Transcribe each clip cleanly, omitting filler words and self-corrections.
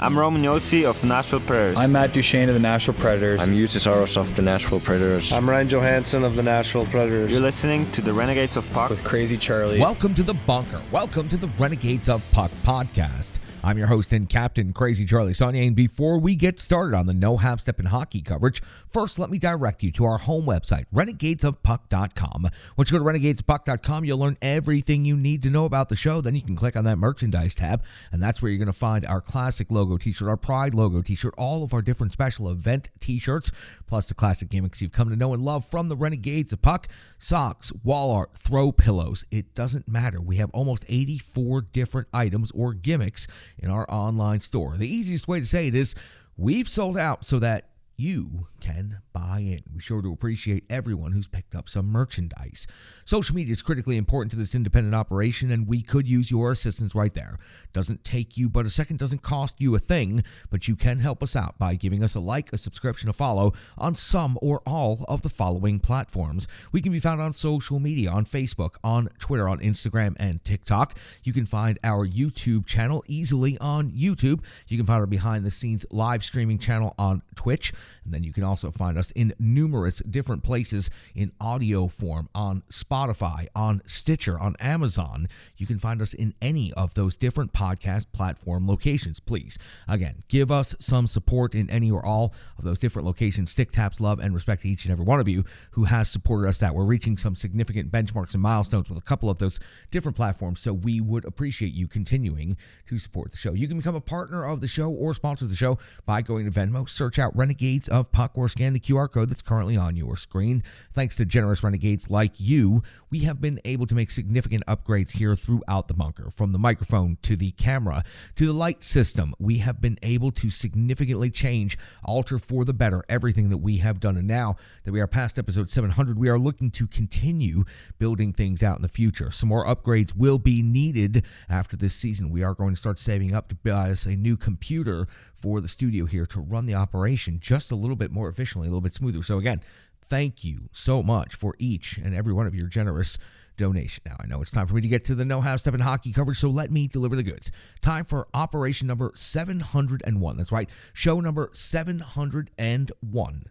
I'm Roman Yossi of the Nashville Predators. I'm Matt Duchesne of the Nashville Predators. I'm Justus Aros of the Nashville Predators. I'm Ryan Johansson of the Nashville Predators. You're listening to the Renegades of Puck with Crazy Charlie. Welcome to the bunker. Welcome to the Renegades of Puck podcast. I'm your host and captain, Crazy Charlie Saunier, and before we get started on the No Half Step in Hockey coverage, first let me direct you to our home website, renegadesofpuck.com. Once you go to renegadesofpuck.com, you'll learn everything you need to know about the show. Then you can click on that merchandise tab, and that's where you're going to find our classic logo t-shirt, our Pride logo t-shirt, all of our different special event t-shirts, plus the classic gimmicks you've come to know and love from the Renegades of Puck, socks, wall art, throw pillows. It doesn't matter. We have almost 84 different items or gimmicks in our online store. The easiest way to say it is we've sold out so that you can buy in. We sure do appreciate everyone who's picked up some merchandise. Social media is critically important to this independent operation, and we could use your assistance right there. Doesn't take you but a second, doesn't cost you a thing, but you can help us out by giving us a like, a subscription, a follow on some or all of the following platforms. We can be found on social media, on Facebook, on Twitter, on Instagram, and TikTok. You can find our YouTube channel easily on YouTube. You can find our behind-the-scenes live streaming channel on Twitch, and then you can also find us in numerous different places in audio form on Spotify, on Stitcher, on Amazon. You can find us in any of those different podcast platform locations. Please, again, give us some support in any or all of those different locations. Stick taps, love, and respect to each and every one of you who has supported us. That we're reaching some significant benchmarks and milestones with a couple of those different platforms, so we would appreciate you continuing to support the show. You can become a partner of the show or sponsor the show by going to Venmo, search out Renegades of Puck, or scan the QR code that's currently on your screen. Thanks to generous renegades like you, we have been able to make significant upgrades here throughout the bunker. From the microphone to the camera to the light system, we have been able to significantly change, alter for the better everything that we have done. And now that we are past episode 700, we are looking to continue building things out in the future. Some more upgrades will be needed after this season. We are going to start saving up to buy us a new computer for the studio here to run the operation just a little bit more efficiently, a little bit smoother. So again, thank you so much for each and every one of your generous donation. Now, I know it's time for me to get to the No Half Step in Hockey coverage, so let me deliver the goods. Time for operation number 701. That's right, show number 701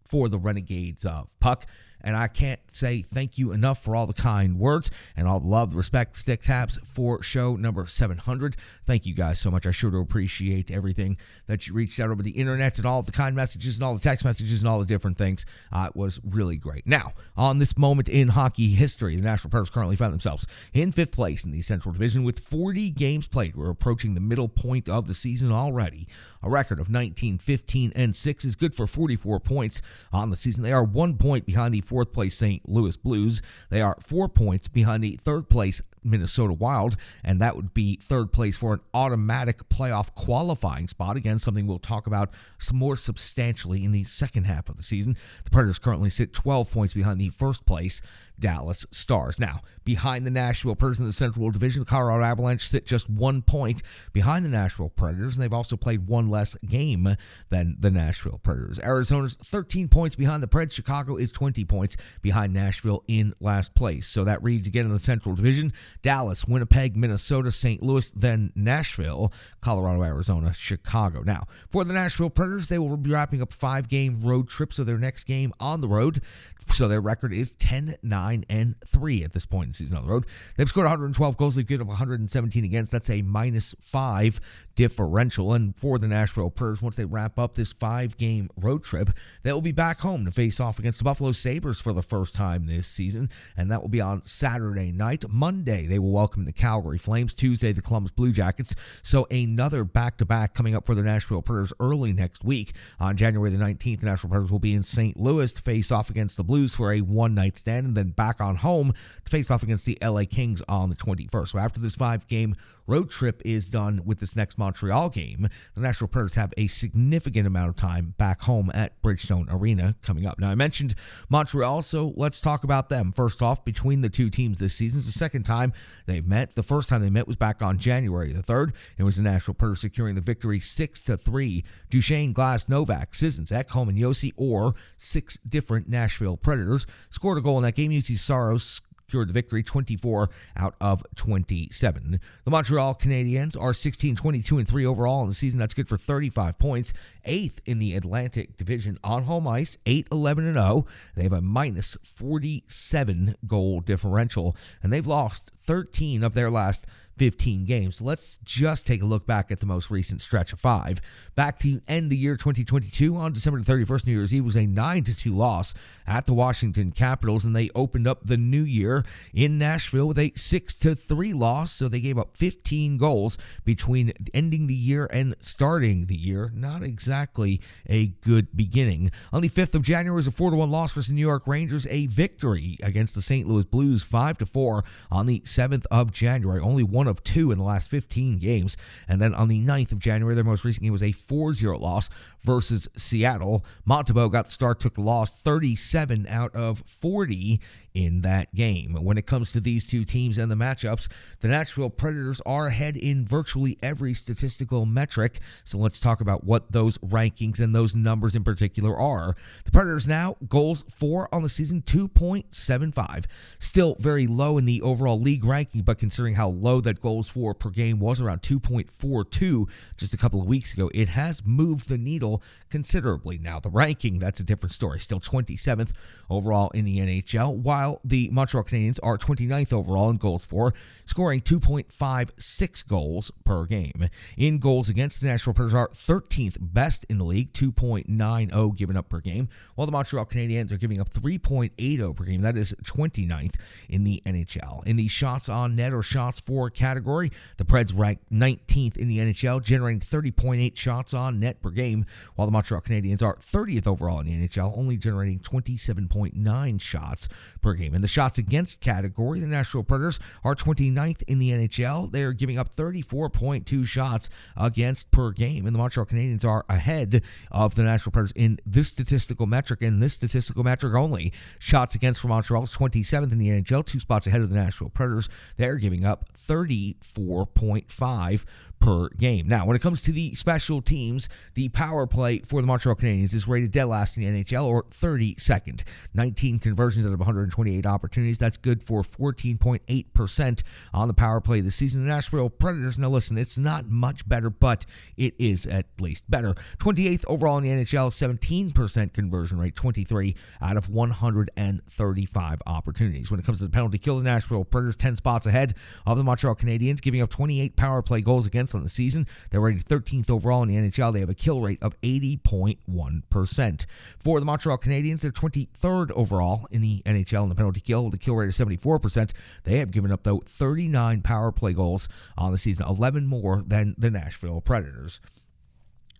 for the Renegades of Puck. And I can't say thank you enough for all the kind words and all the love, the respect, the stick taps for show number 700. Thank you guys so much. I sure do appreciate everything that you reached out over the internet and all of the kind messages and all the text messages and all the different things. It was really great. Now, on this moment in hockey history, the Nashville Predators currently find themselves in 5th place in the Central Division with 40 games played. We're approaching the middle point of the season already. A record of 19-15-6 is good for 44 points on the season. They are 1 point behind the 4th place St. Louis Blues. They are 4 points behind the 3rd place Minnesota Wild, and that would be 3rd place for an automatic playoff qualifying spot. Again, something we'll talk about some more substantially in the second half of the season. The Predators currently sit 12 points behind the 1st place Dallas Stars. Now, behind the Nashville Predators in the Central Division, the Colorado Avalanche sit just 1 point behind the Nashville Predators, and they've also played one less game than the Nashville Predators. Arizona's 13 points behind the Preds. Chicago is 20 points behind Nashville in last place. So that reads again in the Central Division: Dallas, Winnipeg, Minnesota, St. Louis, then Nashville, Colorado, Arizona, Chicago. Now, for the Nashville Predators, they will be wrapping up 5-game road trips of their next game on the road. So their record is 10-9-3 at this point in the season on the road. They've scored 112 goals. They've given up 117 against. That's a -5 differential. And for the Nashville Predators, once they wrap up this 5-game road trip, they will be back home to face off against the Buffalo Sabres for the first time this season. And that will be on Saturday night. Monday, they will welcome the Calgary Flames. Tuesday, the Columbus Blue Jackets. So another back-to-back coming up for the Nashville Predators early next week. On January the 19th, the Nashville Predators will be in St. Louis to face off against the Blues for a one-night stand, and then back on home to face off against the LA Kings on the 21st. So after this 5-game road trip is done with this next Montreal game, the Nashville Predators have a significant amount of time back home at Bridgestone Arena coming up. Now, I mentioned Montreal, so let's talk about them. First off, between the two teams this season, it's the second time they've met. The first time they met was back on January the 3rd. It was the Nashville Predators securing the victory 6-3. Duchesne, Glass, Novak, Sissons, Ekholm, and Yossi, or 6 different Nashville Predators, scored a goal in that game. Justus Saros secured the victory 24 out of 27. The Montreal Canadiens are 16-22-3 overall in the season. That's good for 35 points. 8th in the Atlantic Division on home ice, 8-11-0. They have a minus 47 goal differential, and they've lost 13 of their last 15 games. Let's just take a look back at the most recent stretch of 5. Back to end the year 2022, on December 31st, New Year's Eve, was a 9-2 loss at the Washington Capitals, and they opened up the new year in Nashville with a 6-3 loss, so they gave up 15 goals between ending the year and starting the year. Not exactly a good beginning. On the 5th of January was a 4-1 loss versus the New York Rangers, a victory against the St. Louis Blues 5-4 on the 7th of January, only one of 2 in the last 15 games. And then on the 9th of January, their most recent game was a 4-0 loss versus Seattle. Montembeault got the start, took the loss, 37 out of 40 in that game. When it comes to these two teams and the matchups, the Nashville Predators are ahead in virtually every statistical metric. So let's talk about what those rankings and those numbers in particular are. The Predators now, goals for on the season, 2.75. Still very low in the overall league ranking, but considering how low that goals for per game was, around 2.42 just a couple of weeks ago, it has moved the needle considerably. Now, the ranking, that's a different story. Still 27th overall in the NHL, while the Montreal Canadiens are 29th overall in goals for, scoring 2.56 goals per game. In goals against, the Nashville Predators are 13th best in the league, 2.90 given up per game, while the Montreal Canadiens are giving up 3.80 per game. That is 29th in the NHL. In the shots on net or shots for category, the Preds rank 19th in the NHL, generating 30.8 shots on net per game, while the Montreal Canadiens are 30th overall in the NHL, only generating 27.9 shots per game. In the shots against category, the Nashville Predators are 29th in the NHL. They're giving up 34.2 shots against per game, and the Montreal Canadiens are ahead of the Nashville Predators in this statistical metric, and this statistical metric only. Shots against for Montreal is 27th in the NHL, 2 spots ahead of the Nashville Predators. They're giving up 34.5 per game. Now, when it comes to the special teams, the power play for the Montreal Canadiens is rated dead last in the NHL, or 32nd. 19 conversions out of 128 opportunities. That's good for 14.8% on the power play this season. The Nashville Predators, now listen, it's not much better, but it is at least better. 28th overall in the NHL, 17% conversion rate, 23 out of 135 opportunities. When it comes to the penalty kill, the Nashville Predators 10 spots ahead of the Montreal Canadiens, giving up 28 power play goals against on the season. They're rated 13th overall in the NHL. They have a kill rate of 80.1%. For the Montreal Canadiens, they're 23rd overall in the NHL in the penalty kill, with a kill rate of 74%. They have given up, though, 39 power play goals on the season, 11 more than the Nashville Predators.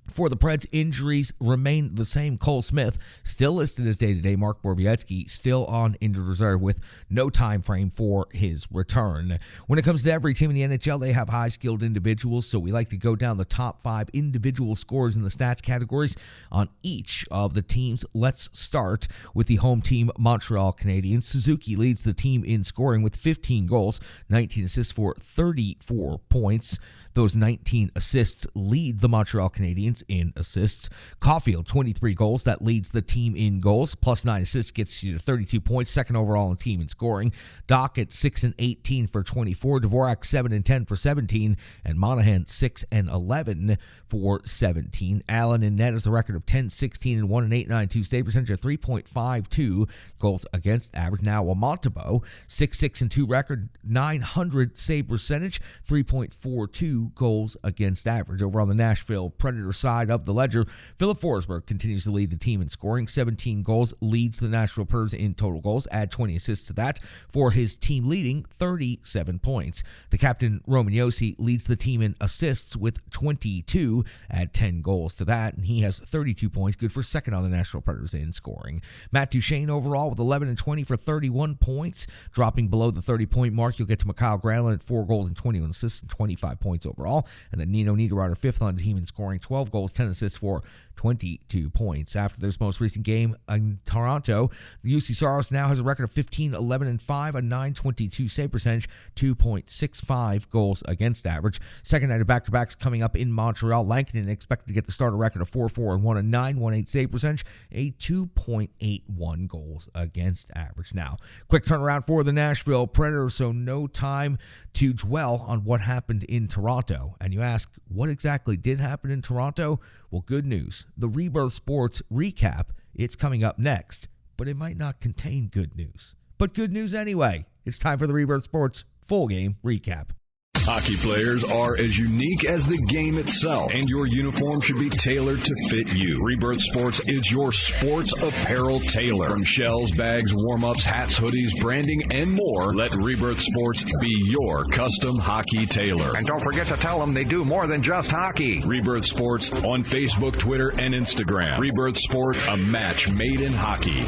For the Preds, injuries remain the same. Cole Smith still listed as day-to-day. Mark Borowiecki still on injured reserve with no time frame for his return. When it comes to every team in the NHL, they have high-skilled individuals, so we like to go down the top 5 individual scores in the stats categories on each of the teams. Let's start with the home team, Montreal Canadiens. Suzuki leads the team in scoring with 15 goals, 19 assists for 34 points. Those 19 assists lead the Montreal Canadiens in assists. Caulfield, 23 goals. That leads the team in goals. Plus 9 assists gets you to 32 points. Second overall in the team in scoring. Doc at 6-18 for 24. Dvorak 7-10 for 17. And Monahan 6-11 for 17. Allen in net has a record of 10-16-1 and 8.92 save percentage of 3.52 goals against average. Now Montembeault 6-6-2 record, 900 save percentage, 3.42 goals against average. Over on the Nashville Predator side of the ledger, Philip Forsberg continues to lead the team in scoring. 17 goals, leads the Nashville Predators in total goals. Add 20 assists to that for his team leading 37 points. The captain, Roman Josi, leads the team in assists with 22. Add 10 goals to that, and he has 32 points, good for second on the Nashville Predators in scoring. Matt Duchene overall with 11-20 for 31 points. Dropping below the 30-point mark, you'll get to Mikhail Granlund at 4 goals and 21 assists and 25 points overall. And then Nino Niederreiter, 5th on the team in scoring, 12 goals, 10 assists for 22 points. After this most recent game in Toronto, the UC Saros now has a record of 15-11-5, a .922 save percentage, 2.65 goals against average. Second night of back-to-backs coming up in Montreal. Lankinen expected to get the starter record of 4-4-1, a .918 save percentage, a 2.81 goals against average. Now, quick turnaround for the Nashville Predators, so no time to dwell on what happened in Toronto. And you ask, what exactly did happen in Toronto? Well, good news. The Rebirth Sports recap, it's coming up next, but it might not contain good news. But good news anyway. It's time for the Rebirth Sports full game recap. Hockey players are as unique as the game itself, and your uniform should be tailored to fit you. Rebirth Sports is your sports apparel tailor. From shells, bags, warm-ups, hats, hoodies, branding, and more, let Rebirth Sports be your custom hockey tailor. And don't forget to tell them they do more than just hockey. Rebirth Sports on Facebook, Twitter, and Instagram. Rebirth Sport, a match made in hockey.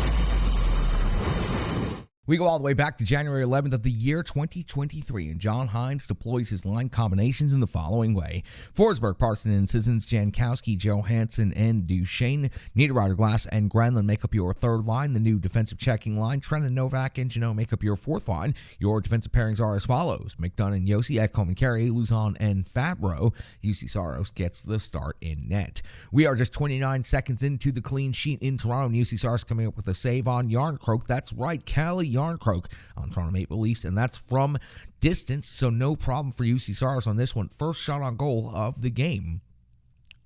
We go all the way back to January 11th of the year 2023, and John Hines deploys his line combinations in the following way. Forsberg, Parson, and Sissons, Jankowski, Johansson, and Duchesne. Niederreiter, Glass, and Granlund make up your third line. The new defensive checking line, Trennan, Novak, and Janot make up your fourth line. Your defensive pairings are as follows. McDonough and Yossi, Ekholm and Carey, Luzon and Fabro. UC Saros gets the start in net. We are just 29 seconds into the clean sheet in Toronto, and UC Saros coming up with a save on Yarncroke. That's right, Callie Yarncroke on Toronto Maple Leafs, and that's from distance, so no problem for UC Saros on this one. First shot on goal of the game.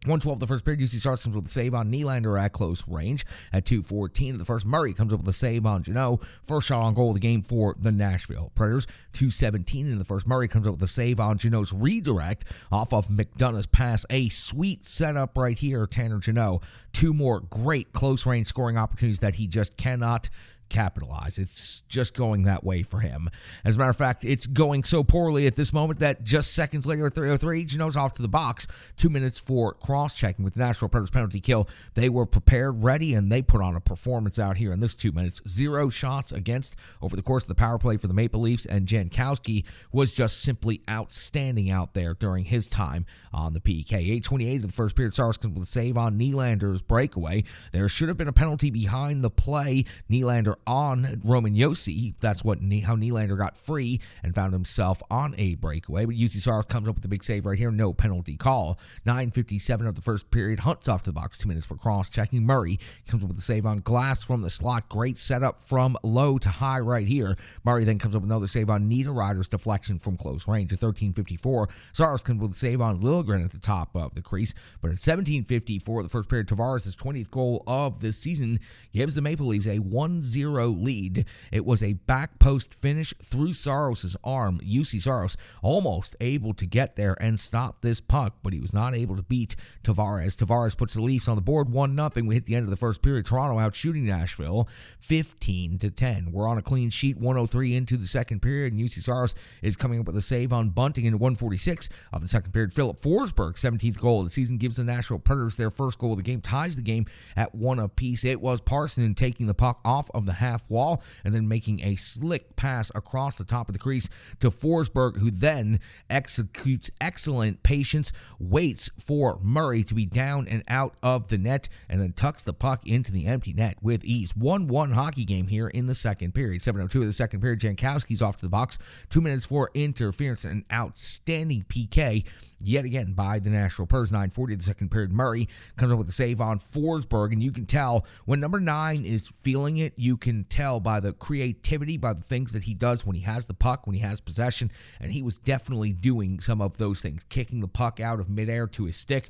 1:12 the first period. UC Saros comes with a save on Nylander at close range. At 2:14 of the first, Murray comes up with a save on Janot. First shot on goal of the game for the Nashville Predators. 2:17 in the first, Murray comes up with a save on Janot's redirect off of McDonough's pass. A sweet setup right here, Tanner Janot. Two more great close range scoring opportunities that he just cannot capitalize. It's just going that way for him. As a matter of fact, it's going so poorly at this moment that just seconds later at 3:03, Janot's off to the box. 2 minutes for cross-checking with the Nashville Predators penalty kill. They were prepared, ready, and they put on a performance out here in this 2 minutes. 0 shots against over the course of the power play for the Maple Leafs, and Jankowski was just simply outstanding out there during his time on the PK. 8:28 of the first period, Saros comes with a save on Nylander's breakaway. There should have been a penalty behind the play. Nylander on Roman Yossi. That's how Nylander got free and found himself on a breakaway. But UC Saros comes up with a big save right here. No penalty call. 9:57 of the first period. Hunt's off to the box. 2 minutes for cross-checking. Murray comes up with a save on Glass from the slot. Great setup from low to high right here. Murray then comes up with another save on Niederreiter's deflection from close range. At 13:54, Saros comes with a save on Liljegren at the top of the crease. But at 17:54, the first period, Tavares' 20th goal of this season gives the Maple Leafs a 1-0 lead. It was a back post finish through Saros' arm. UC Saros almost able to get there and stop this puck, but he was not able to beat Tavares. Tavares puts the Leafs on the board 1-0. We hit the end of the first period. Toronto out shooting Nashville 15-10. We're on a clean sheet 1:03 into the second period, and UC Saros is coming up with a save on Bunting in 1:46 of the second period. Philip Forsberg, 17th goal of the season, gives the Nashville Predators their first goal of the game, ties the game at 1 apiece. It was Parson taking the puck off of the half wall and then making a slick pass across the top of the crease to Forsberg, who then executes excellent patience, waits for Murray to be down and out of the net, and then tucks the puck into the empty net with ease. 1-1 hockey game here in the second period. 7:02 of the second period, Jankowski's off to the box. 2 minutes for interference. An outstanding PK yet again by the Nashville Predators. 9:40 of the second period, Murray comes up with a save on Forsberg, and you can tell when number 9 is feeling it. You can tell by the creativity, by the things that he does when he has the puck, when he has possession, and he was definitely doing some of those things, kicking the puck out of midair to his stick.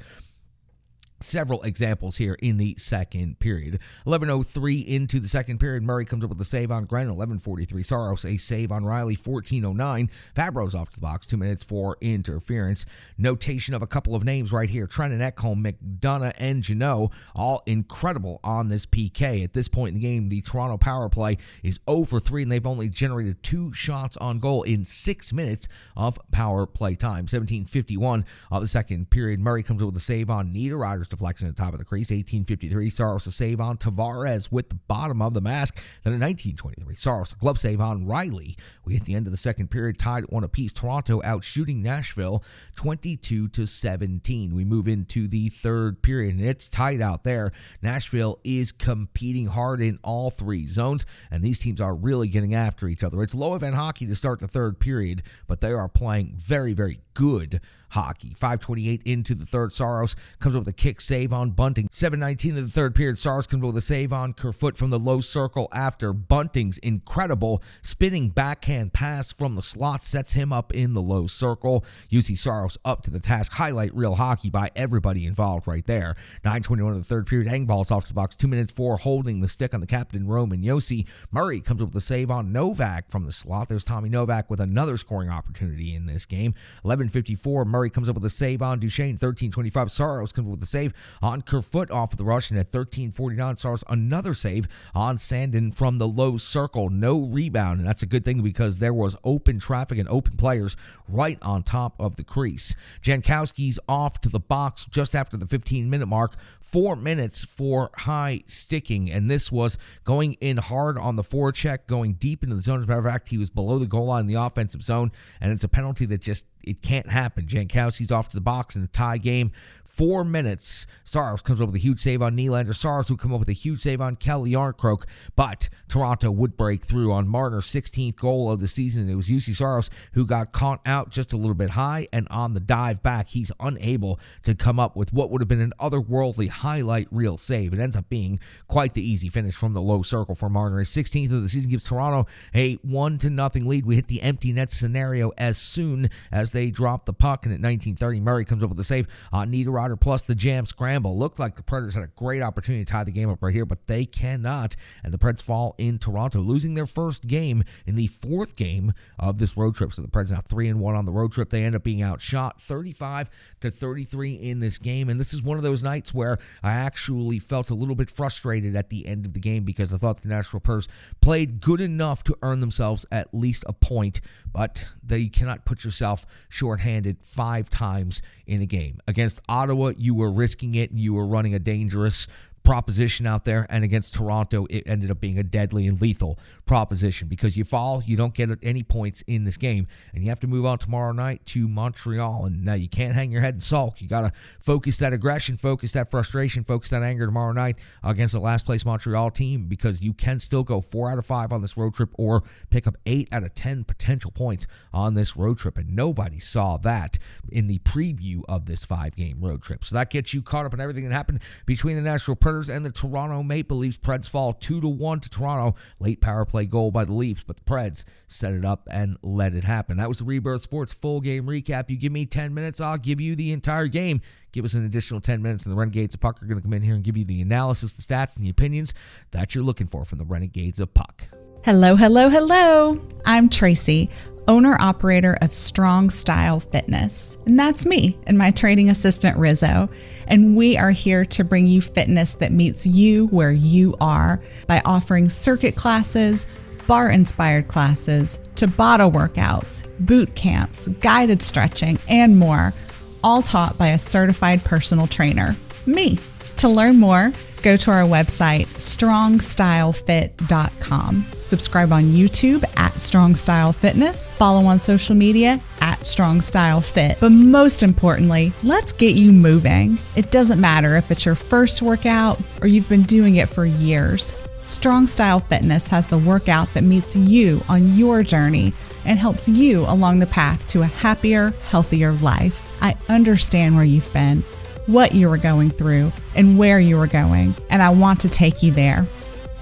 Several examples here in the second period. 11:03 into the second period, Murray comes up with a save on Grennan. 11:43, Saros a save on Riley. 14:09, Fabro's off to the box. 2 minutes for interference. Notation of a couple of names right here: Trennan, Ekholm, McDonough, and Janot, all incredible on this PK. At this point in the game, the Toronto power play is 0-for-3, and they've only generated 2 shots on goal in 6 minutes of power play time. 17:51 of the second period, Murray comes up with a save on Niederreiter. Predators deflection at the top of the crease. 18:53, Saros a save on Tavares with the bottom of the mask. Then in 19:23, Saros a glove save on Riley. We hit the end of the second period, tied at 1 apiece. Toronto out shooting Nashville 22-17. We move into the third period, and it's tight out there. Nashville is competing hard in all three zones, and these teams are really getting after each other. It's low event hockey to start the third period, but they are playing very, very good hockey. 5:28 into the third, Saros comes up with a kick save on Bunting. 7:19 of the third period, Saros comes up with a save on Kerfoot from the low circle after Bunting's incredible spinning backhand pass from the slot sets him up in the low circle. UC Saros up to the task. Highlight real hockey by everybody involved right there. 9:21 of the third period, Engvall's off to the box. 2 minutes for holding the stick on the captain, Roman Josi. Murray comes up with a save on Novak from the slot. There's Tommy Novak with another scoring opportunity in this game. 11:54, Murray comes up with a save on Duchesne. 13:25, Saros comes up with a save on Kerfoot off of the rush. And at 13:49, Saros another save on Sandin from the low circle. No rebound, and that's a good thing because there was open traffic and open players right on top of the crease. Jankowski's off to the box just after the 15-minute mark. 4 minutes for high sticking, and this was going in hard on the forecheck, going deep into the zone. As a matter of fact, he was below the goal line in the offensive zone, and it's a penalty that just, it can't happen. Jankowski's off to the box in a tie game. 4 minutes. Saros comes up with a huge save on Nylander. Saros would come up with a huge save on Kelly Yarncroke, but Toronto would break through on Marner's 16th goal of the season. It was UC Saros who got caught out just a little bit high, and on the dive back, he's unable to come up with what would have been an otherworldly highlight reel save. It ends up being quite the easy finish from the low circle for Marner. His 16th of the season gives Toronto a 1-0 lead. We hit the empty net scenario as soon as they drop the puck, and at 19:30, Murray comes up with a save on Niederreiter plus the jam scramble. Looked like the Predators had a great opportunity to tie the game up right here, but they cannot, and the Preds fall in Toronto, losing their first game in the fourth game of this road trip. So the Preds now 3-1 on the road trip. They end up being outshot 35-33 in this game, and this is one of those nights where I actually felt a little bit frustrated at the end of the game because I thought the Nashville Predators played good enough to earn themselves at least a point, but they cannot put yourself shorthanded 5 times in a game. Against Ottawa, you were risking it and you were running a dangerous proposition out there, and against Toronto, it ended up being a deadly and lethal proposition because you fall, you don't get any points in this game, and you have to move on tomorrow night to Montreal, and now you can't hang your head and sulk. You got to focus that aggression, focus that frustration, focus that anger tomorrow night against the last place Montreal team because you can still go 4 out of 5 on this road trip or pick up 8 out of 10 potential points on this road trip, and nobody saw that in the preview of this 5-game road trip. So that gets you caught up in everything that happened between the Nashville Predators and the Toronto Maple Leafs. Preds fall 2-1 to Toronto. Late power play goal by the Leafs, but the Preds set it up and let it happen. That was the Rebirth Sports full game recap. You give me 10 minutes, I'll give you the entire game. Give us an additional 10 minutes, and the Renegades of Puck are going to come in here and give you the analysis, the stats, and the opinions that you're looking for from the Renegades of Puck. Hello, hello, hello. I'm Tracy, owner-operator of Strong Style Fitness. And that's me and my training assistant, Rizzo. And we are here to bring you fitness that meets you where you are by offering circuit classes, bar-inspired classes, Tabata workouts, boot camps, guided stretching, and more, all taught by a certified personal trainer, me. To learn more, go to our website, strongstylefit.com. Subscribe on YouTube at Strong Style Fitness. Follow on social media at Strong Style Fit. But most importantly, let's get you moving. It doesn't matter if it's your first workout or you've been doing it for years. Strong Style Fitness has the workout that meets you on your journey and helps you along the path to a happier, healthier life. I understand where you've been, what you were going through, and where you were going, and I want to take you there.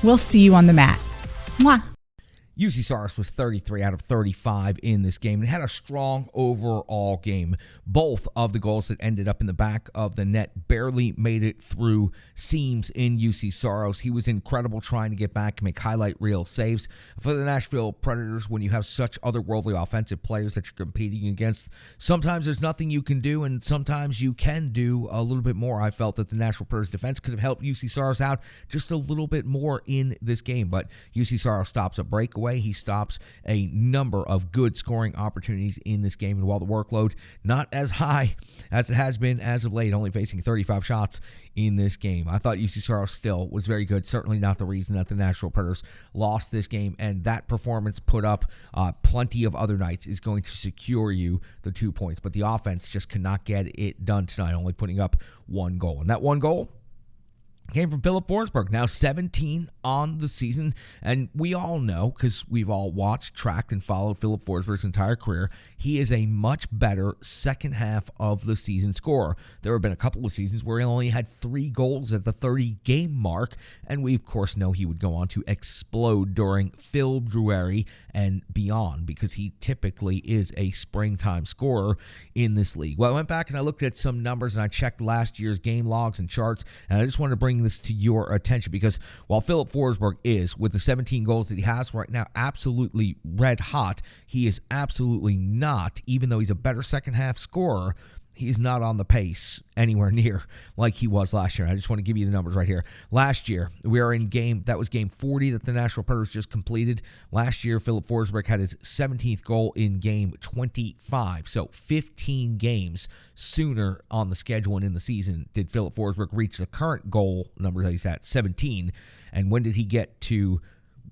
We'll see you on the mat. Mwah! UC Saros was 33 out of 35 in this game and had a strong overall game. Both of the goals that ended up in the back of the net barely made it through seams in UC Saros. He was incredible trying to get back and make highlight reel saves. For the Nashville Predators, when you have such otherworldly offensive players that you're competing against, sometimes there's nothing you can do, and sometimes you can do a little bit more. I felt that the Nashville Predators defense could have helped UC Saros out just a little bit more in this game, but UC Saros stops a breakaway way, he stops a number of good scoring opportunities in this game. And while the workload not as high as it has been as of late, only facing 35 shots in this game, I thought UC Soros still was very good. Certainly not the reason that the Nashville Predators lost this game, and that performance put up plenty of other nights is going to secure you the 2 points. But the offense just could not get it done tonight, only putting up one goal. And that one goal came from Filip Forsberg, now 17 on the season. And we all know, because we've all watched, tracked, and followed Filip Forsberg's entire career, he is a much better second half of the season scorer. There have been a couple of seasons where he only had 3 goals at the 30-game mark, and we, of course, know he would go on to explode during February and beyond, because he typically is a springtime scorer in this league. Well, I went back and I looked at some numbers, and I checked last year's game logs and charts, and I just wanted to bring this to your attention, because while Filip Forsberg is, with the 17 goals that he has right now, absolutely red hot, he is absolutely not, even though he's a better second half scorer, he's not on the pace anywhere near like he was last year. I just want to give you the numbers right here. Last year, that was game 40 that the Nashville Predators just completed. Last year, Filip Forsberg had his 17th goal in game 25. So 15 games sooner on the schedule and in the season did Filip Forsberg reach the current goal number that he's at, 17. And when did he get to,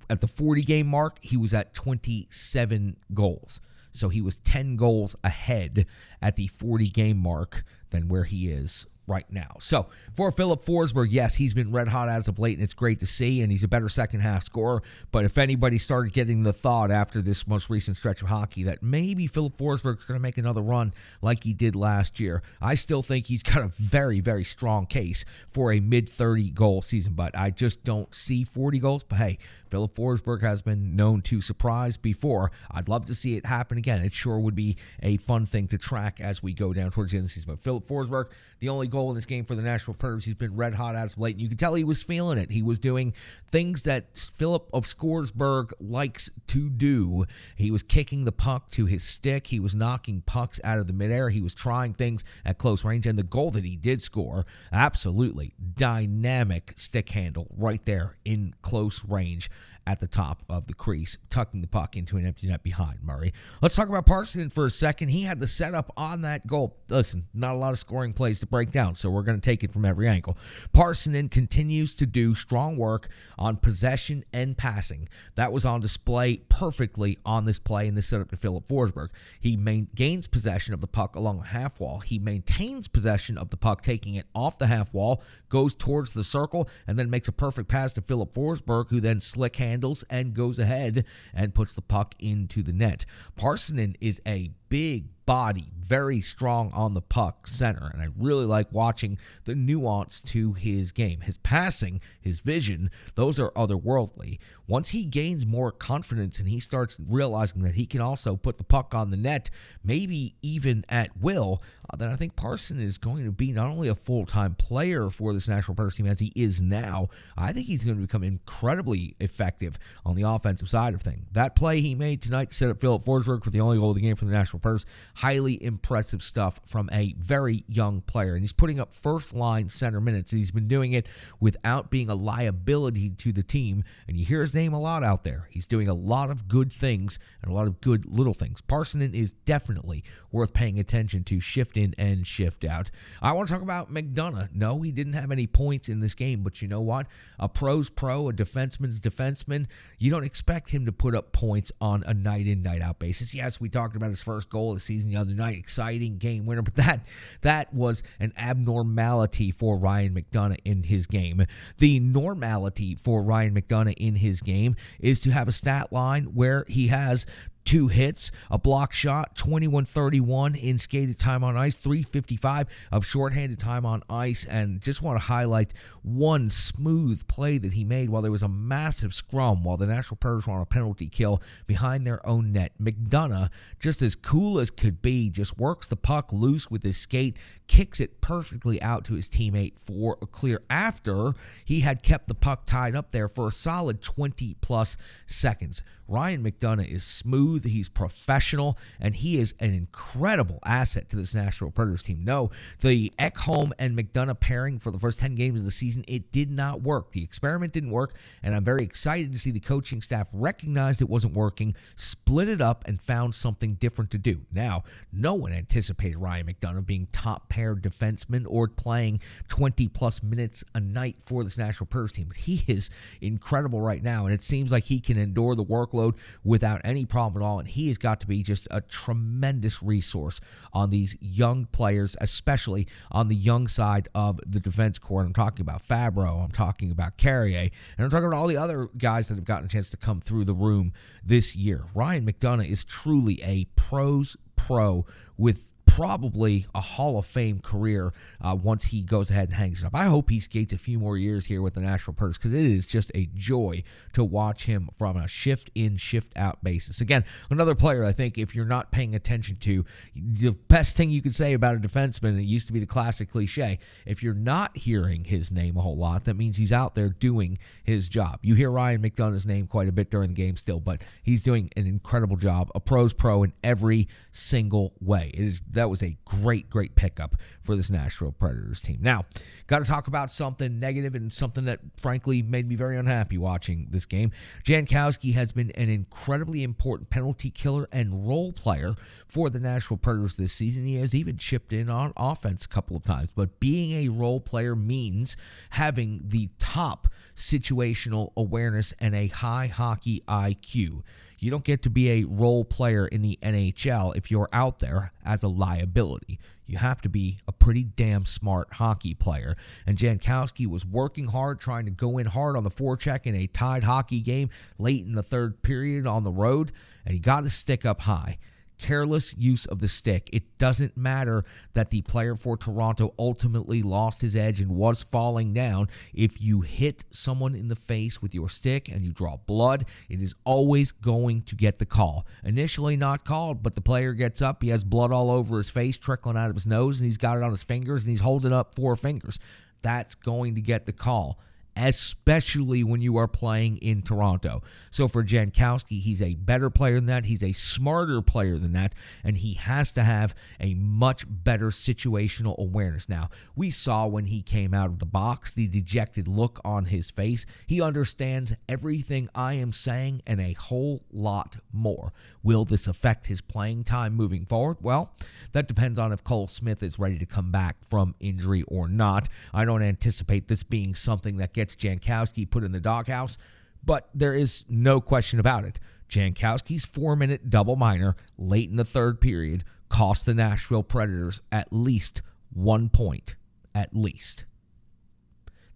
at the 40-game mark, he was at 27 goals. So he was 10 goals ahead at the 40-game mark than where he is right now. So for Filip Forsberg, yes, he's been red hot as of late, and it's great to see, and he's a better second half scorer. But if anybody started getting the thought after this most recent stretch of hockey that maybe Filip Forsberg's going to make another run like he did last year, I still think he's got a very, very strong case for a mid-30 goal season. But I just don't see 40 goals. But hey, Filip Forsberg has been known to surprise before. I'd love to see it happen again. It sure would be a fun thing to track as we go down towards the end of the season. But Filip Forsberg, the only goal in this game for the Nashville Predators, he's been red hot as of late. And you can tell he was feeling it. He was doing things that Filip of Scoresburg likes to do. He was kicking the puck to his stick. He was knocking pucks out of the midair. He was trying things at close range. And the goal that he did score, absolutely dynamic stick handle right there in close range at the top of the crease, tucking the puck into an empty net behind Murray. Let's talk about Parssinen for a second. He had the setup on that goal. Listen, not a lot of scoring plays to break down, so we're going to take it from every angle. Parssinen continues to do strong work on possession and passing. That was on display perfectly on this play in this setup to Filip Forsberg. He gains possession of the puck along the half wall. He maintains possession of the puck, taking it off the half wall, goes towards the circle, and then makes a perfect pass to Filip Forsberg, who then slick handles and goes ahead and puts the puck into the net. Parssinen is a big body, very strong on the puck center, and I really like watching the nuance to his game. His passing, his vision, those are otherworldly. Once he gains more confidence and he starts realizing that he can also put the puck on the net, maybe even at will, then I think Parssinen is going to be not only a full-time player for this Nashville Predators team as he is now, I think he's going to become incredibly effective on the offensive side of things. That play he made tonight to set up Filip Forsberg for the only goal of the game for the Nashville Predators, highly impressive stuff from a very young player, and he's putting up first-line center minutes, and he's been doing it without being a liability to the team, and you hear his name a lot out there. He's doing a lot of good things and a lot of good little things. Parssinen is definitely worth paying attention to, shift in and shift out. I want to talk about McDonough. No, he didn't have any points in this game, but you know what? A pro's pro, a defenseman's defenseman. You don't expect him to put up points on a night-in, night-out basis. Yes, we talked about his first goal of the season the other night, exciting game winner, but that was an abnormality for Ryan McDonough in his game. The normality for Ryan McDonough in his game is to have a stat line where he has 2 hits, a block shot, 21-31 in skated time on ice, 3:55 of shorthanded time on ice, and just want to highlight one smooth play that he made while there was a massive scrum while the Nashville Predators were on a penalty kill behind their own net. McDonough, just as cool as could be, just works the puck loose with his skate, kicks it perfectly out to his teammate for a clear after he had kept the puck tied up there for a solid 20-plus seconds. Ryan McDonough is smooth, he's professional, and he is an incredible asset to this Nashville Predators team. No, the Ekholm and McDonough pairing for the first 10 games of the season, it did not work. The experiment didn't work, and I'm very excited to see the coaching staff recognized it wasn't working, split it up, and found something different to do. Now, no one anticipated Ryan McDonough being top pair defenseman or playing 20-plus minutes a night for this Nashville Predators team, but he is incredible right now, and it seems like he can endure the workload without any problem at all, and he has got to be just a tremendous resource on these young players, especially on the young side of the defense core. I'm talking about Fabro, I'm talking about Carrier, and I'm talking about all the other guys that have gotten a chance to come through the room this year. Ryan McDonough is truly a pro's pro with probably a Hall of Fame career once he goes ahead and hangs it up. I hope he skates a few more years here with the Nashville Predators, because it is just a joy to watch him from a shift-in, shift-out basis. Again, another player I think if you're not paying attention to, the best thing you could say about a defenseman, it used to be the classic cliche, if you're not hearing his name a whole lot, that means he's out there doing his job. You hear Ryan McDonough's name quite a bit during the game still, but he's doing an incredible job, a pro's pro in every single way. That was a great pickup for this Nashville Predators team. Now, got to talk about something negative and something that, frankly, made me very unhappy watching this game. Jankowski has been an incredibly important penalty killer and role player for the Nashville Predators this season. He has even chipped in on offense a couple of times, but being a role player means having the top situational awareness and a high hockey IQ. You don't get to be a role player in the NHL if you're out there as a liability. You have to be a pretty damn smart hockey player. And Jankowski was working hard, trying to go in hard on the forecheck in a tied hockey game late in the third period on the road, and he got his stick up high. Careless use of the stick. It doesn't matter that the player for Toronto ultimately lost his edge and was falling down. If you hit someone in the face with your stick and you draw blood, it is always going to get the call. Initially not called, but the player gets up, he has blood all over his face, trickling out of his nose, and he's got it on his fingers, and he's holding up 4 fingers. That's going to get the call, especially when you are playing in Toronto. So for Jankowski, he's a better player than that. He's a smarter player than that, and he has to have a much better situational awareness. Now, we saw when he came out of the box, the dejected look on his face. He understands everything I am saying and a whole lot more. Will this affect his playing time moving forward? Well, that depends on if Cole Smith is ready to come back from injury or not. I don't anticipate this being something that gets Jankowski put in the doghouse, but there is no question about it. Jankowski's 4-minute double minor late in the third period cost the Nashville Predators at least 1 point. At least.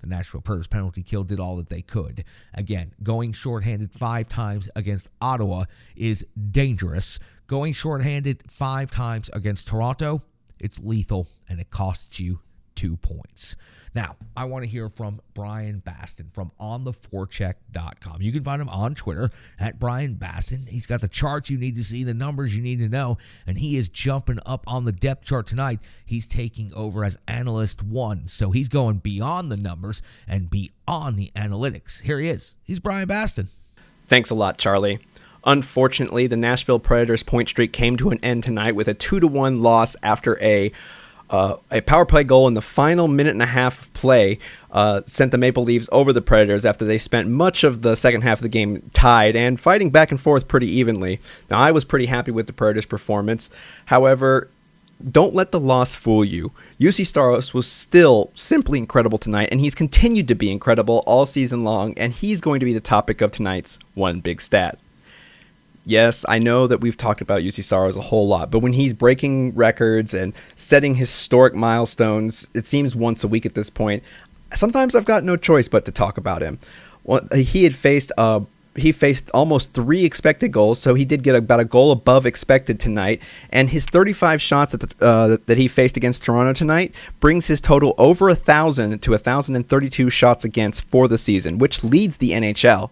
The Nashville Predators penalty kill did all that they could. Again, going shorthanded 5 times against Ottawa is dangerous. Going shorthanded 5 times against Toronto, it's lethal, and it costs you 2 points. Now, I want to hear from Brian Baston from ontheforecheck.com. You can find him on Twitter at Brian Baston. He's got the charts you need to see, the numbers you need to know, and he is jumping up on the depth chart tonight. He's taking over as Analyst 1, so he's going beyond the numbers and beyond the analytics. Here he is. He's Brian Baston. Thanks a lot, Charlie. Unfortunately, the Nashville Predators point streak came to an end tonight with a 2-1 loss after a power play goal in the final minute and a half of play sent the Maple Leafs over the Predators after they spent much of the second half of the game tied and fighting back and forth pretty evenly. Now, I was pretty happy with the Predators' performance. However, don't let the loss fool you. UC Staros was still simply incredible tonight, and he's continued to be incredible all season long, and he's going to be the topic of tonight's One Big Stat. Yes, I know that we've talked about UC Saros a whole lot, but when he's breaking records and setting historic milestones, it seems once a week at this point, sometimes I've got no choice but to talk about him. Well, he faced almost 3 expected goals, so he did get about a goal above expected tonight, and his 35 shots that he faced against Toronto tonight brings his total over 1,000 to 1,032 shots against for the season, which leads the NHL.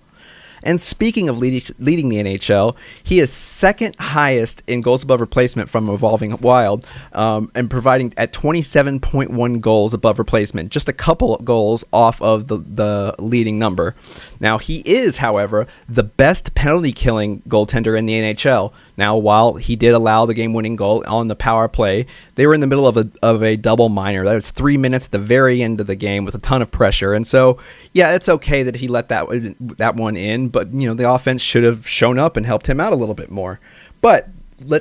And speaking of leading the NHL, he is second highest in goals above replacement from Evolving Wild, and providing at 27.1 goals above replacement, just a couple of goals off of the leading number. Now, he is, however, the best penalty-killing goaltender in the NHL. Now, while he did allow the game-winning goal on the power play, they were in the middle of a double minor. That was 3 minutes at the very end of the game with a ton of pressure. And so, yeah, it's okay that he let that one in, but, the offense should have shown up and helped him out a little bit more. But,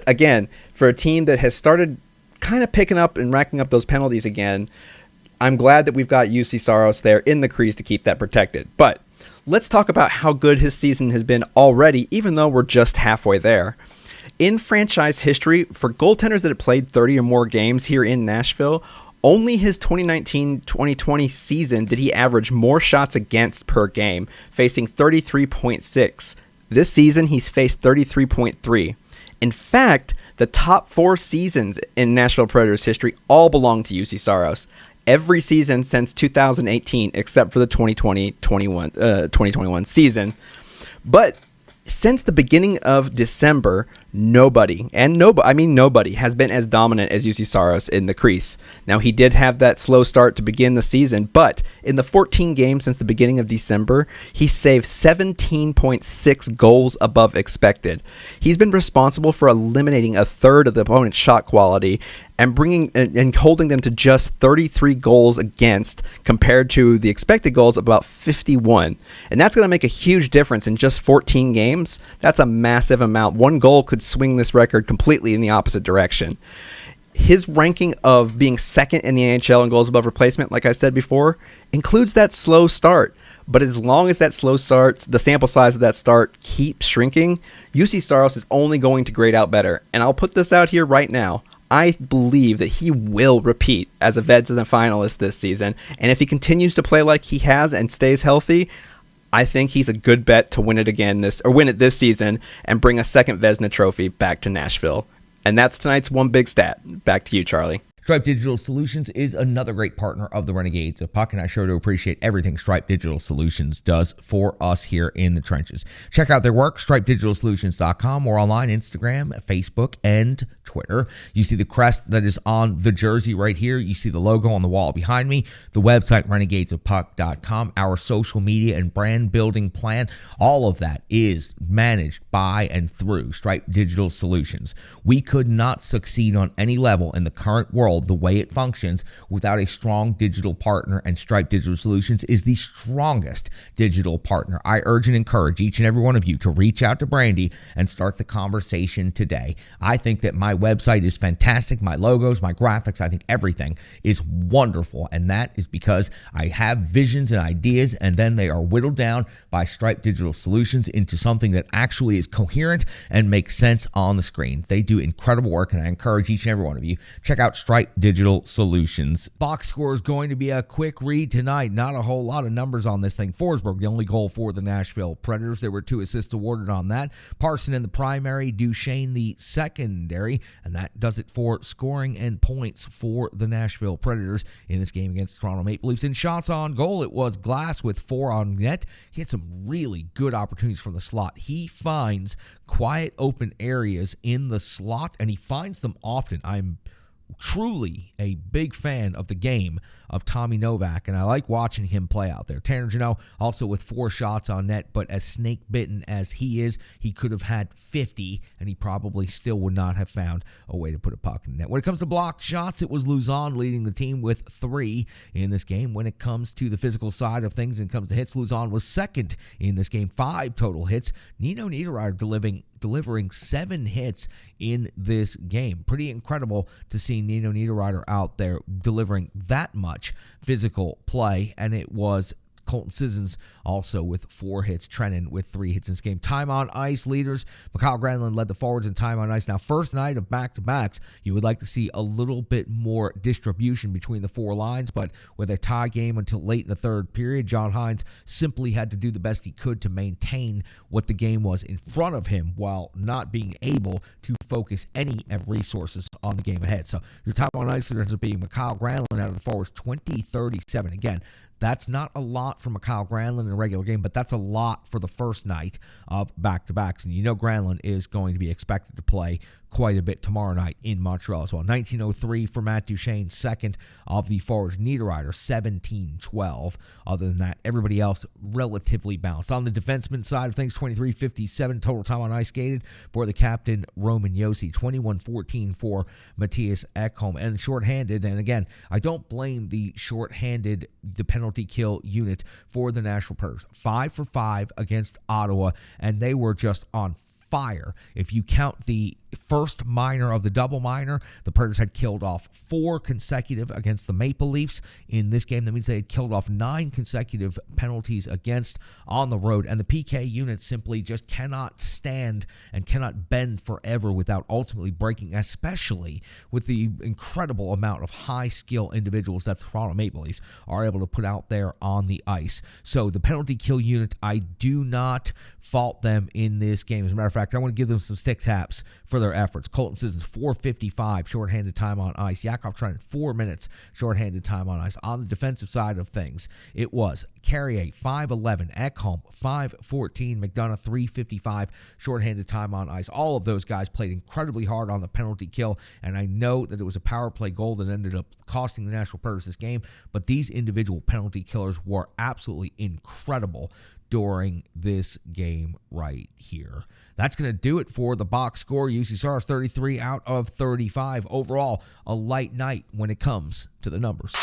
again, for a team that has started kind of picking up and racking up those penalties again, I'm glad that we've got UC Saros there in the crease to keep that protected. But let's talk about how good his season has been already, even though we're just halfway there. In franchise history, for goaltenders that have played 30 or more games here in Nashville, only his 2019-2020 season did he average more shots against per game, facing 33.6. This season, he's faced 33.3. In fact, the top 4 seasons in Nashville Predators history all belong to UC Saros. Every season since 2018, except for the 2020-2021 season. But since the beginning of December, nobody has been as dominant as UC Saros in the crease. Now, he did have that slow start to begin the season, but in the 14 games since the beginning of December, he saved 17.6 goals above expected. He's been responsible for eliminating a third of the opponent's shot quality and bringing and holding them to just 33 goals against compared to the expected goals of about 51. And that's going to make a huge difference in just 14 games. That's a massive amount. One goal could swing this record completely in the opposite direction. His ranking of being second in the NHL in goals above replacement, like I said before, includes that slow start. But as long as that slow start, the sample size of that start keeps shrinking, UC Saros is only going to grade out better. And I'll put this out here right now. I believe that he will repeat as a Vezina finalist this season. And if he continues to play like he has and stays healthy, I think he's a good bet to win it again win it this season and bring a second Vezina trophy back to Nashville. And that's tonight's one big stat. Back to you, Charlie. Stripe Digital Solutions is another great partner of the Renegades of Puck, and I sure do appreciate everything Stripe Digital Solutions does for us here in the trenches. Check out their work, stripedigitalsolutions.com, or online, Instagram, Facebook, and Twitter. You see the crest that is on the jersey right here. You see the logo on the wall behind me. The website, renegadesofpuck.com. Our social media and brand building plan, all of that is managed by and through Stripe Digital Solutions. We could not succeed on any level in the current world the way it functions without a strong digital partner, and Stripe Digital Solutions is the strongest digital partner. I urge and encourage each and every one of you to reach out to Brandy and start the conversation today. I think that my website is fantastic. My logos, my graphics, I think everything is wonderful, and that is because I have visions and ideas, and then they are whittled down by Stripe Digital Solutions into something that actually is coherent and makes sense on the screen. They do incredible work, and I encourage each and every one of you, check out Stripe Digital Solutions. Box score is going to be a quick read tonight. Not a whole lot of numbers on this thing. Forsberg, the only goal for the Nashville Predators. There were 2 assists awarded on that. Parson in the primary, Duchesne the secondary, and that does it for scoring and points for the Nashville Predators in this game against Toronto Maple Leafs. In shots on goal, it was Glass with 4 on net. He had some really good opportunities from the slot. He finds quiet open areas in the slot, and he finds them often. I'm truly a big fan of the game of Tommy Novak, and I like watching him play out there. Tanner Jeannot also with 4 shots on net, but as snake-bitten as he is, he could have had 50, and he probably still would not have found a way to put a puck in the net. When it comes to blocked shots, it was Luzon leading the team with 3 in this game. When it comes to the physical side of things and comes to hits, Luzon was second in this game, 5 total hits. Nino Niederreiter delivering 7 hits in this game. Pretty incredible to see Nino Niederreiter out there delivering that much physical play, and it was Colton Sissons also with 4 hits. Trennan with 3 hits in this game. Time on ice leaders. Mikhail Granlund led the forwards in time on ice. Now, first night of back-to-backs, you would like to see a little bit more distribution between the 4 lines, but with a tie game until late in the third period, John Hines simply had to do the best he could to maintain what the game was in front of him while not being able to focus any of resources on the game ahead. So your time on ice leader ends up being Mikhail Granlund out of the forwards, 20-37. Again, That's not a lot from a Kyle Granlund in a regular game, but that's a lot for the first night of back-to-backs. And you know Granlund is going to be expected to play quite a bit tomorrow night in Montreal as well. 1903 for Matt Duchene, second of the forwards. Niederreiter, 17-12. Other than that, everybody else relatively balanced. On the defenseman side of things, 23-57 total time on ice skated for the captain, Roman Josi. 21-14 for Matthias Ekholm. And shorthanded, and again, I don't blame the shorthanded, the penalty kill unit for the Nashville Predators. 5 for 5 against Ottawa, and they were just on fire. If you count the first minor of the double minor, the Predators had killed off 4 consecutive against the Maple Leafs in this game. That means they had killed off 9 consecutive penalties against on the road, and the PK unit simply just cannot stand and cannot bend forever without ultimately breaking, especially with the incredible amount of high skill individuals that the Toronto Maple Leafs are able to put out there on the ice. So the penalty kill unit, I do not fault them in this game. As a matter of fact, I want to give them some stick taps for their efforts. Colton Sissons, 4:55 shorthanded time on ice. Yakov Trenin, 4 minutes shorthanded time on ice. On the defensive side of things, it was Carrier, 5:11, Ekholm, 5:14, McDonough, 3:55 shorthanded time on ice. All of those guys played incredibly hard on the penalty kill, and I know that it was a power play goal that ended up costing the Nashville Predators this game, but these individual penalty killers were absolutely incredible during this game right here. That's going to do it for the box score. UC Saros 33 out of 35. Overall, a light night when it comes to the numbers.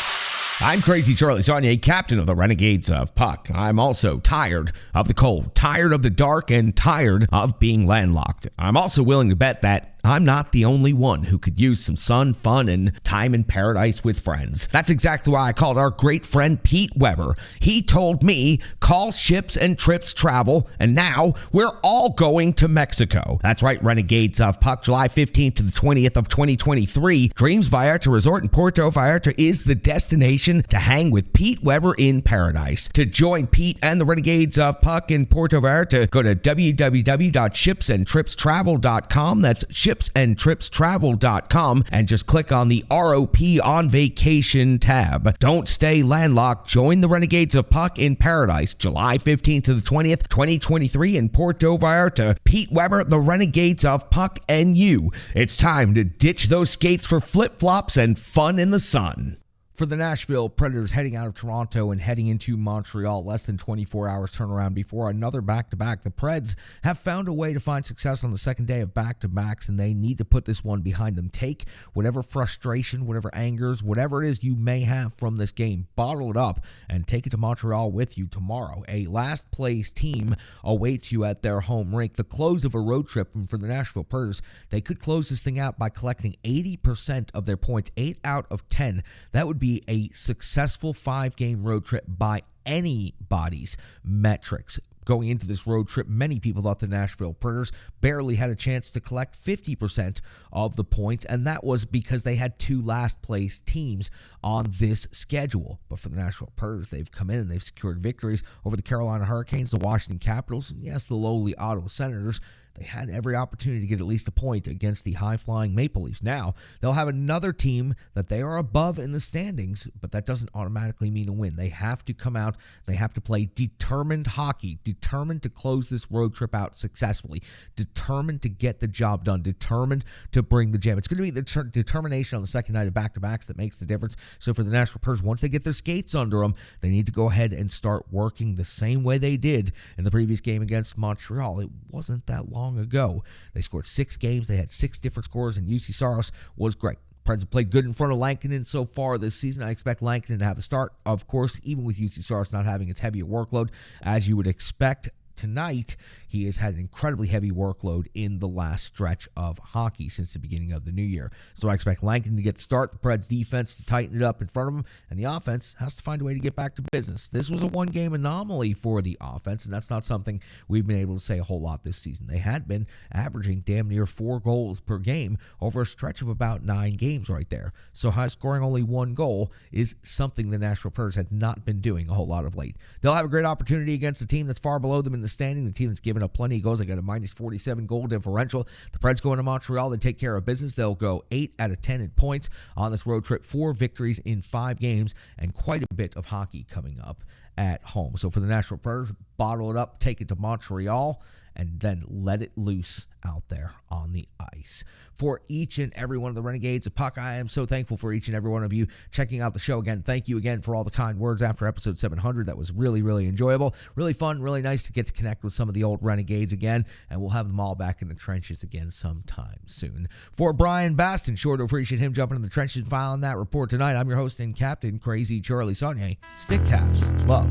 I'm Crazy Charlie Saunier, captain of the Renegades of Puck. I'm also tired of the cold, tired of the dark, and tired of being landlocked. I'm also willing to bet that I'm not the only one who could use some sun, fun, and time in paradise with friends. That's exactly why I called our great friend Pete Weber. He told me, call Ships and Trips Travel, and now we're all going to Mexico. That's right, Renegades of Puck, July 15th to the 20th of 2023. Dreams Vallarta Resort in Puerto Vallarta is the destination to hang with Pete Weber in paradise. To join Pete and the Renegades of Puck in Puerto Vallarta, go to www.shipsandtripstravel.com. That's shipsandtripstravel.com, and just click on the ROP on vacation tab. Don't stay landlocked. Join the Renegades of Puck in paradise, July 15th to the 20th, 2023 in Puerto Vallarta. Pete Weber, the Renegades of Puck, and you. It's time to ditch those skates for flip-flops and fun in the sun. For the Nashville Predators heading out of Toronto and heading into Montreal, less than 24 hours turnaround before another back-to-back. The Preds have found a way to find success on the second day of back-to-backs, and they need to put this one behind them. Take whatever frustration, whatever angers, whatever it is you may have from this game, bottle it up and take it to Montreal with you tomorrow. A last-place team awaits you at their home rink. The close of a road trip for the Nashville Predators, they could close this thing out by collecting 80% of their points, 8 out of 10. That would be a successful 5-game road trip by anybody's metrics. Going into this road trip, many people thought the Nashville Predators barely had a chance to collect 50% of the points, and that was because they had 2 last-place teams on this schedule. But for the Nashville Predators, they've come in and they've secured victories over the Carolina Hurricanes, the Washington Capitals, and yes, the lowly Ottawa Senators. They had every opportunity to get at least a point against the high-flying Maple Leafs. Now, they'll have another team that they are above in the standings, but that doesn't automatically mean a win. They have to come out. They have to play determined hockey, determined to close this road trip out successfully, determined to get the job done, determined to bring the gem. It's going to be the determination on the second night of back-to-backs that makes the difference. So for the Nashville Predators, once they get their skates under them, they need to go ahead and start working the same way they did in the previous game against Montreal. It wasn't that long ago. They scored 6 games. They had 6 different scores, and UC Saros was great. Preds have played good in front of Lankinen so far this season. I expect Lankinen to have the start, of course, even with UC Saros not having its heavier workload, as you would expect. Tonight, he has had an incredibly heavy workload in the last stretch of hockey since the beginning of the new year. So I expect Lankinen to get the start, the Preds defense to tighten it up in front of him, and the offense has to find a way to get back to business. This was a one-game anomaly for the offense, and that's not something we've been able to say a whole lot this season. They had been averaging damn near 4 goals per game over a stretch of about 9 games right there. So high scoring only 1 goal is something the Nashville Predators had not been doing a whole lot of late. They'll have a great opportunity against a team that's far below them in the standing, the team that's given up plenty of goals. They got a minus 47 goal differential. The Preds go into Montreal. They take care of business. They'll go 8 out of 10 in points on this road trip. 4 victories in 5 games, and quite a bit of hockey coming up at home. So for the Nashville Predators, bottle it up, take it to Montreal, and then let it loose out there on the ice. For each and every one of the Renegades of Puck, I am so thankful for each and every one of you checking out the show again. Thank you again for all the kind words after episode 700. That was really, really enjoyable, really fun, really nice to get to connect with some of the old Renegades again, and we'll have them all back in the trenches again sometime soon. For Brian Baston, sure to appreciate him jumping in the trenches and filing that report tonight. I'm your host and captain, Crazy Charlie Saunier. Stick taps, love,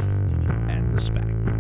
and respect.